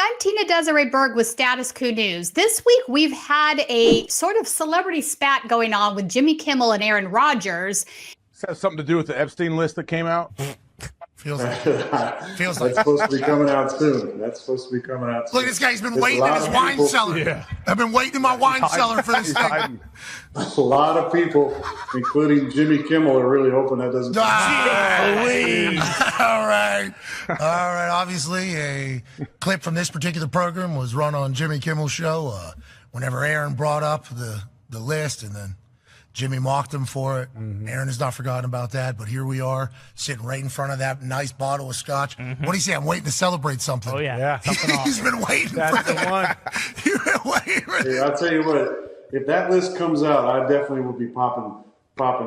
I'm Tina-Desiree Berg with Status Coup News. This week, we've had a sort of celebrity spat going on with Jimmy Kimmel and Aaron Rodgers. This has something to do with the Epstein list that came out? Feels like. That's supposed to be coming out soon. Look, this guy's been waiting in his wine cellar. Yeah. I've been waiting in my wine cellar for this thing. A lot of people, including Jimmy Kimmel, are really hoping that doesn't come out. All right. Obviously, a clip from this particular program was run on Jimmy Kimmel's show whenever Aaron brought up the list, and then Jimmy mocked him for it. Mm-hmm. Aaron has not forgotten about that, but here we are sitting right in front of that nice bottle of scotch. Mm-hmm. What do you say? I'm waiting to celebrate something. Oh, yeah. He's been waiting. That's the one. You've been waiting. Hey, I'll tell you what, if that list comes out, I definitely will be popping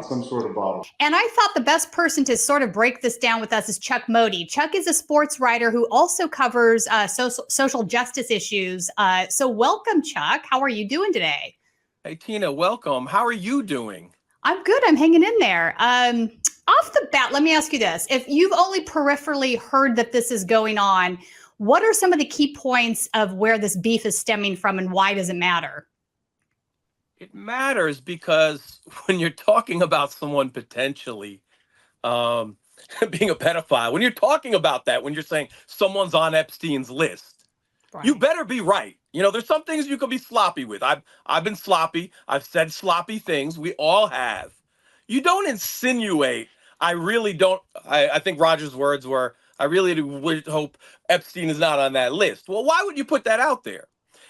some sort of bottle. And I thought the best person to sort of break this down with us is Chuck Modi. Chuck is a sports writer who also covers social justice issues. So welcome, Chuck. How are you doing today? Hey, Tina, welcome. How are you doing? I'm good. I'm hanging in there. Off the bat, let me ask you this. If you've only peripherally heard that this is going on, what are some of the key points of where this beef is stemming from, and why does it matter? It matters because when you're talking about someone potentially being a pedophile, when you're talking about that, when you're saying someone's on Epstein's list, right, you better be right. You know, there's some things you can be sloppy with. I've been sloppy. I've said sloppy things. We all have. You don't insinuate. I really don't. I think Rogers' words were, I really would hope Epstein is not on that list. Well, why would you put that out there?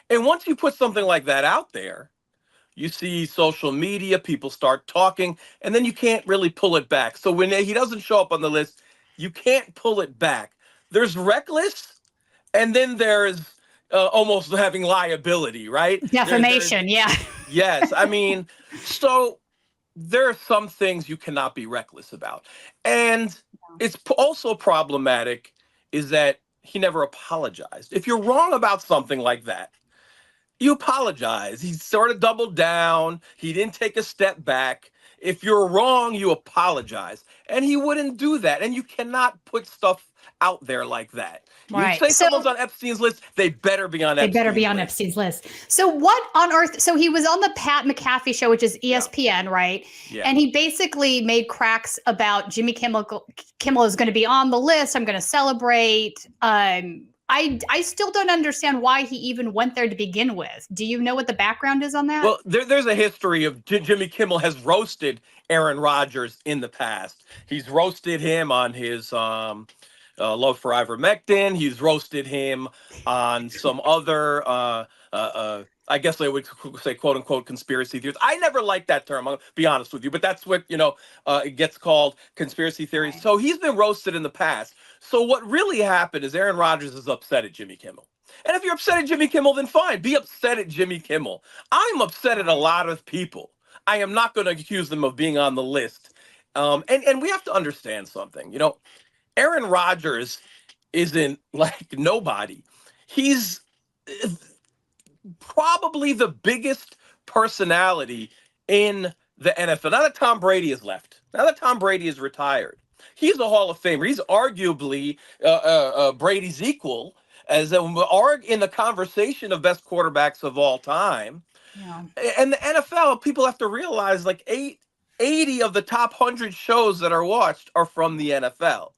And once you put something like that out there, you see social media, people start talking, and then you can't really pull it back. So when he doesn't show up on the list, you can't pull it back. There's reckless, and then there's almost having liability, right? Defamation, yeah. Yes, I mean, so there are some things you cannot be reckless about. And it's also problematic is that he never apologized. If you're wrong about something like that, you apologize. He sort of doubled down. He didn't take a step back. If you're wrong, you apologize. And he wouldn't do that. And you cannot put stuff out there like that. Right. You say someone's on Epstein's list, they better be on Epstein's list. So what on earth? So he was on the Pat Mcafee Show, which is ESPN, right? Yeah. And he basically made cracks about Jimmy Kimmel. Kimmel is going to be on the list. I'm going to celebrate. I still don't understand why he even went there to begin with. Do you know what the background is on that? Well, there's a history of Jimmy Kimmel has roasted Aaron Rodgers in the past. He's roasted him on his love for ivermectin. He's roasted him on some other, I guess they would say, quote unquote, conspiracy theories. I never liked that term, I'll be honest with you, but that's what, it gets called, conspiracy theories. Right. So he's been roasted in the past. So what really happened is Aaron Rodgers is upset at Jimmy Kimmel. And if you're upset at Jimmy Kimmel, then fine, be upset at Jimmy Kimmel. I'm upset at a lot of people. I am not going to accuse them of being on the list. And we have to understand something. Aaron Rodgers isn't like nobody. He's probably the biggest personality in the NFL. Now that Tom Brady has left, now that Tom Brady is retired, he's a Hall of Famer. He's arguably Brady's equal as in the conversation of best quarterbacks of all time. Yeah. And the NFL, people have to realize like 80 of the top 100 shows that are watched are from the NFL.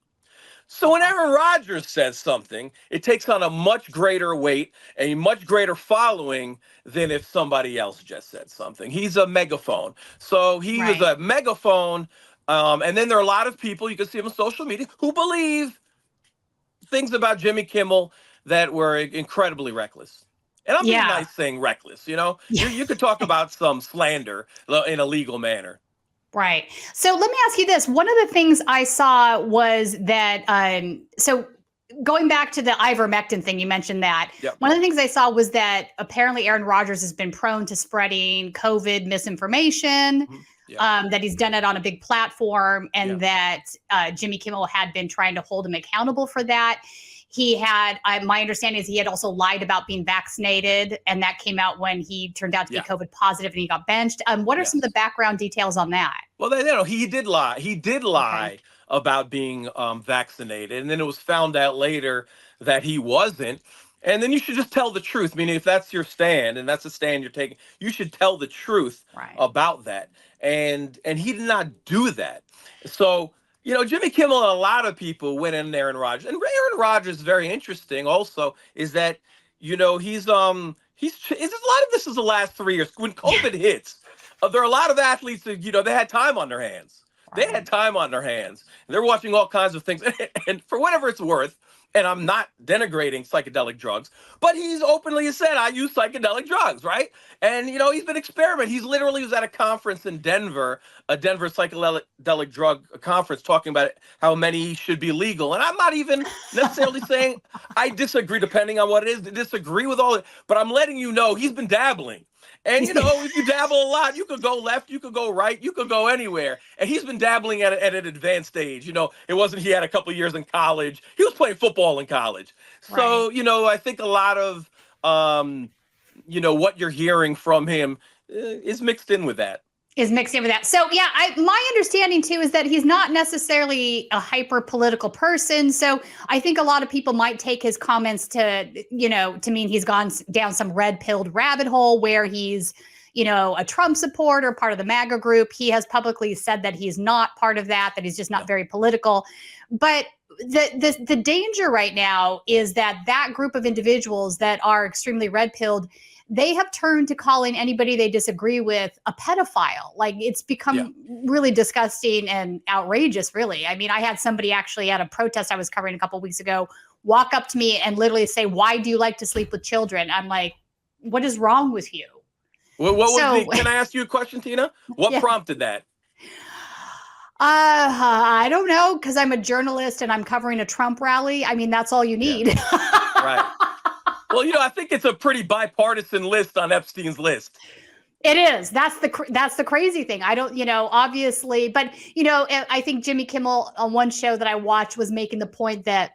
So when Aaron Rodgers says something, it takes on a much greater weight, a much greater following than if somebody else just said something. He's a megaphone. So he was a megaphone. And then there are a lot of people, you can see them on social media, who believe things about Jimmy Kimmel that were incredibly reckless. And I'm being nice saying reckless, You could talk about some slander in a legal manner. Right. So let me ask you this. One of the things I saw was that, so going back to the ivermectin thing, you mentioned that. Yep. One of the things I saw was that apparently Aaron Rodgers has been prone to spreading COVID misinformation, that he's done it on a big platform, and that Jimmy Kimmel had been trying to hold him accountable for that. He had, my understanding is he had also lied about being vaccinated, and that came out when he turned out to be COVID positive and he got benched. What are some of the background details on that? Well, he did lie. He did lie about being vaccinated, and then it was found out later that he wasn't. And then you should just tell the truth. Meaning, if that's your stand and that's the stand you're taking, you should tell the truth about that. And he did not do that. So, Jimmy Kimmel and a lot of people went in Aaron Rodgers. And Aaron Rodgers is very interesting also, is that, he's a lot of this is the last 3 years. When COVID hits, there are a lot of athletes that, they had time on their hands. They had time on their hands. They're watching all kinds of things. And for whatever it's worth, and I'm not denigrating psychedelic drugs, but he's openly said, I use psychedelic drugs, right? And, he's been experimenting. He literally was at a conference in Denver, a Denver psychedelic drug conference, talking about how many should be legal. And I'm not even necessarily saying I disagree, depending on what it is, disagree with all it, but I'm letting you know he's been dabbling. And, if you dabble a lot, you could go left, you could go right, you could go anywhere. And he's been dabbling at an advanced stage. It wasn't he had a couple of years in college. He was playing football in college. So, I think a lot of, what you're hearing from him is mixed in with that. So, yeah, my understanding, too, is that he's not necessarily a hyper political person. So I think a lot of people might take his comments to mean he's gone down some red-pilled rabbit hole where he's, a Trump supporter, part of the MAGA group. He has publicly said that he's not part of that he's just not very political. But the danger right now is that group of individuals that are extremely red-pilled, they have turned to calling anybody they disagree with a pedophile. Like, it's become really disgusting and outrageous, really. I mean, I had somebody actually at a protest I was covering a couple of weeks ago walk up to me and literally say, "Why do you like to sleep with children?" I'm like, what is wrong with you? Can I ask you a question, Tina? What prompted that? I don't know, because I'm a journalist and I'm covering a Trump rally. I mean, that's all you need. Right. Well, I think it's a pretty bipartisan list on Epstein's list. It is. That's the crazy thing. I don't, obviously, but, I think Jimmy Kimmel on one show that I watched was making the point that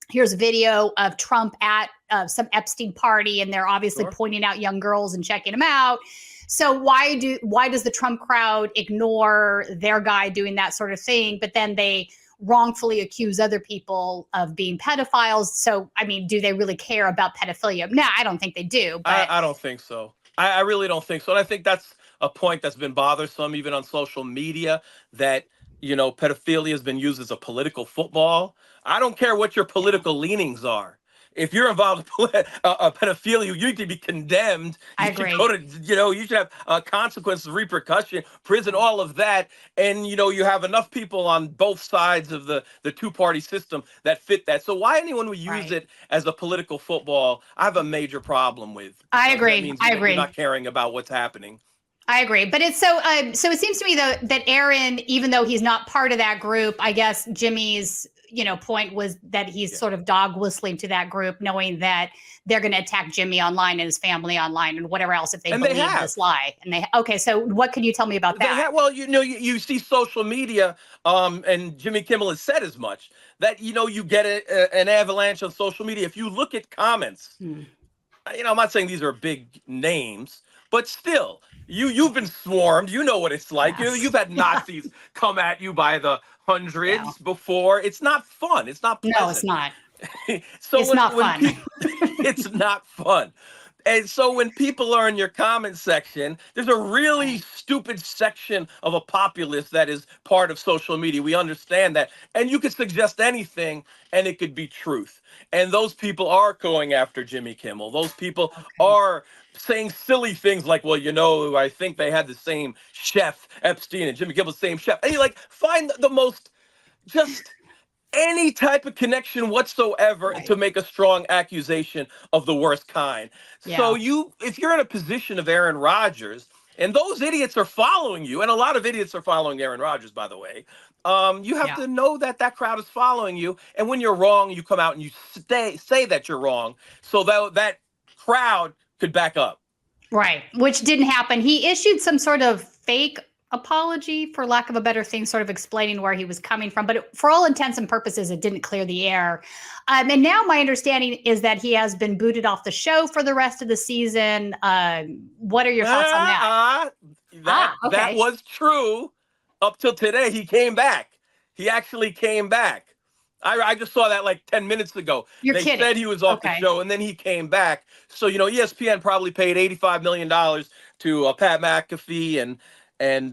here's a video of Trump at some Epstein party, and they're obviously pointing out young girls and checking them out. So why does the Trump crowd ignore their guy doing that sort of thing, but then they wrongfully accuse other people of being pedophiles? So, I mean, do they really care about pedophilia? No, I don't think they do. But I don't think so. I really don't think so. And I think that's a point that's been bothersome, even on social media, that, pedophilia has been used as a political football. I don't care what your political leanings are. If you're involved in pedophilia, you need to be condemned. I agree. You should have consequences, repercussion, prison, all of that. And, you have enough people on both sides of the two-party system that fit that. So why anyone would use it as a political football, I have a major problem with. I agree. That means You're not caring about what's happening. I agree. But it's so it seems to me, though, that Aaron, even though he's not part of that group, I guess Jimmy's point was that he's sort of dog whistling to that group, knowing that they're going to attack Jimmy online and his family online and whatever else if they believe this lie. And so what can you tell me about that? You see social media, and Jimmy Kimmel has said as much, that, you get an avalanche on social media. If you look at comments, I'm not saying these are big names, but still, you've been swarmed. You know what it's like. Yes. You've had Nazis come at you by the hundreds before. It's not fun. It's not pleasant. No, it's not. It's not fun. It's not fun. And so when people are in your comment section, there's a really stupid section of a populace that is part of social media. We understand that. And you could suggest anything and it could be truth. And those people are going after Jimmy Kimmel. Those people are saying silly things like, well, I think they had the same chef, Epstein, and Jimmy Kimmel, the same chef. And you find the most just any type of connection whatsoever to make a strong accusation of the worst kind. Yeah. So if you're in a position of Aaron Rodgers, and those idiots are following you, and a lot of idiots are following Aaron Rodgers, by the way, you have to know that crowd is following you. And when you're wrong, you come out and you say that you're wrong, so that crowd could back up. Right, which didn't happen. He issued some sort of fake apology, for lack of a better thing, sort of explaining where he was coming from. But for all intents and purposes, it didn't clear the air. And now my understanding is that he has been booted off the show for the rest of the season. What are your thoughts on that? That was true up till today. He came back. He actually came back. I just saw that like 10 minutes ago. You're they kidding. said he was off the show, and then he came back. So, ESPN probably paid $85 million to Pat McAfee and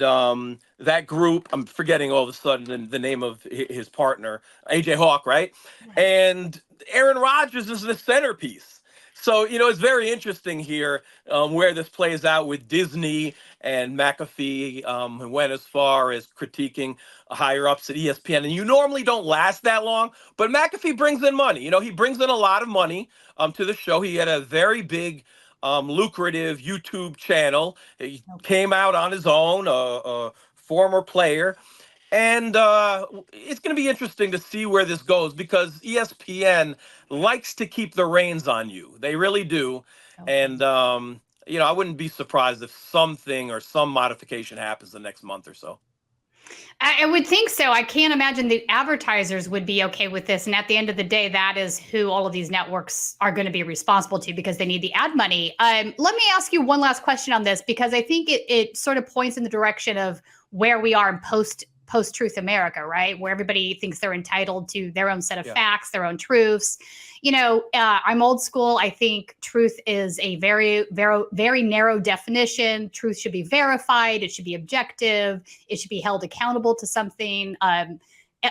that group. I'm forgetting all of a sudden the name of his partner, AJ Hawk, right? And Aaron Rodgers is the centerpiece. So, it's very interesting here where this plays out with Disney and McAfee, who went as far as critiquing higher ups at ESPN. And you normally don't last that long, but McAfee brings in money. He brings in a lot of money to the show. He had a very big, lucrative YouTube channel. He came out on his own, a former player. And it's going to be interesting to see where this goes because ESPN likes to keep the reins on you. They really do. And, I wouldn't be surprised if something or some modification happens the next month or so. I would think so. I can't imagine the advertisers would be okay with this. And at the end of the day, that is who all of these networks are going to be responsible to because they need the ad money. Let me ask you one last question on this because I think it sort of points in the direction of where we are in post-truth America, right? Where everybody thinks they're entitled to their own set of facts, their own truths. I'm old school. I think truth is a very, very, very narrow definition. Truth should be verified. It should be objective. It should be held accountable to something.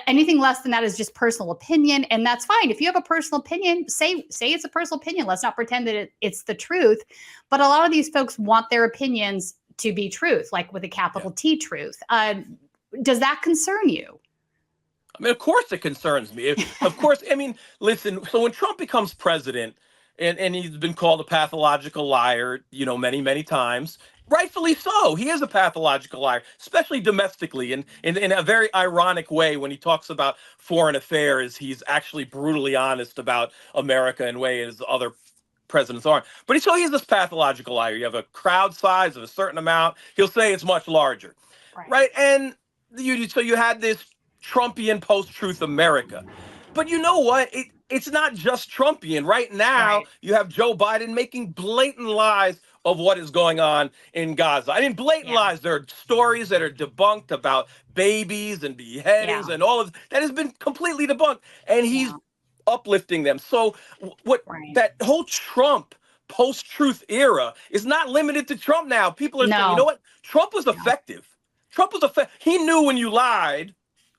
Anything less than that is just personal opinion. And that's fine. If you have a personal opinion, say it's a personal opinion. Let's not pretend that it's the truth. But a lot of these folks want their opinions to be truth, like with a capital T truth. Does that concern you? I mean, of course it concerns me. Of course, listen, so when Trump becomes president, and he's been called a pathological liar, many, many times, rightfully so. He is a pathological liar, especially domestically, and in a very ironic way when he talks about foreign affairs, he's actually brutally honest about America in ways other presidents aren't. But he's this pathological liar. You have a crowd size of a certain amount. He'll say it's much larger, right? And so you had this Trumpian post-truth America. But you know what? It's not just Trumpian. Right now, you have Joe Biden making blatant lies of what is going on in Gaza. I mean, blatant lies. There are stories that are debunked about babies and beheadings and all of that has been completely debunked. And he's uplifting them. So that whole Trump post-truth era is not limited to Trump now. People are saying, you know what? Trump was effective. Trump was effective. He knew when you lied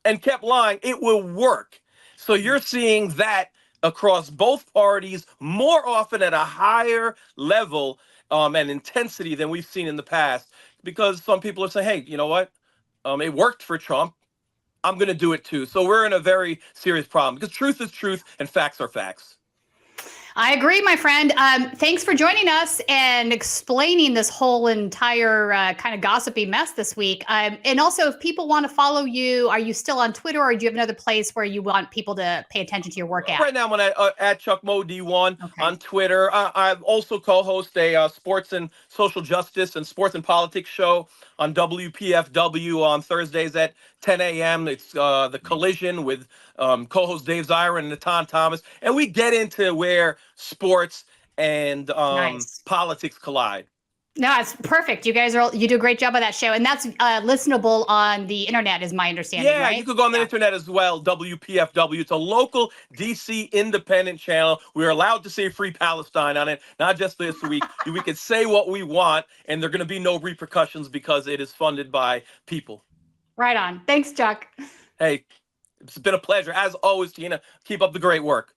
and kept lying, it will work. So you're seeing that across both parties more often at a higher level and intensity than we've seen in the past, because some people are saying, hey, you know what? It worked for Trump. I'm going to do it too. So we're in a very serious problem because truth is truth and facts are facts. I agree, my friend. Thanks for joining us and explaining this whole entire kind of gossipy mess this week. And also, if people want to follow you, are you still on Twitter or do you have another place where you want people to pay attention to your work at? Right now, I'm at Chuck Mo D1 on Twitter. I also co-host a sports and social justice and sports and politics show on WPFW on Thursdays at 10 a.m. It's The Collision with co-host Dave Zirin and Natan Thomas. And we get into where sports and politics collide. No, it's perfect. You guys you do a great job of that show. And that's listenable on the internet is my understanding, right? You could go on the internet as well, WPFW. It's a local DC independent channel. We're allowed to say Free Palestine on it, not just this week. We can say what we want, and there are going to be no repercussions because it is funded by people. Right on. Thanks, Chuck. Hey, it's been a pleasure. As always, Tina, keep up the great work.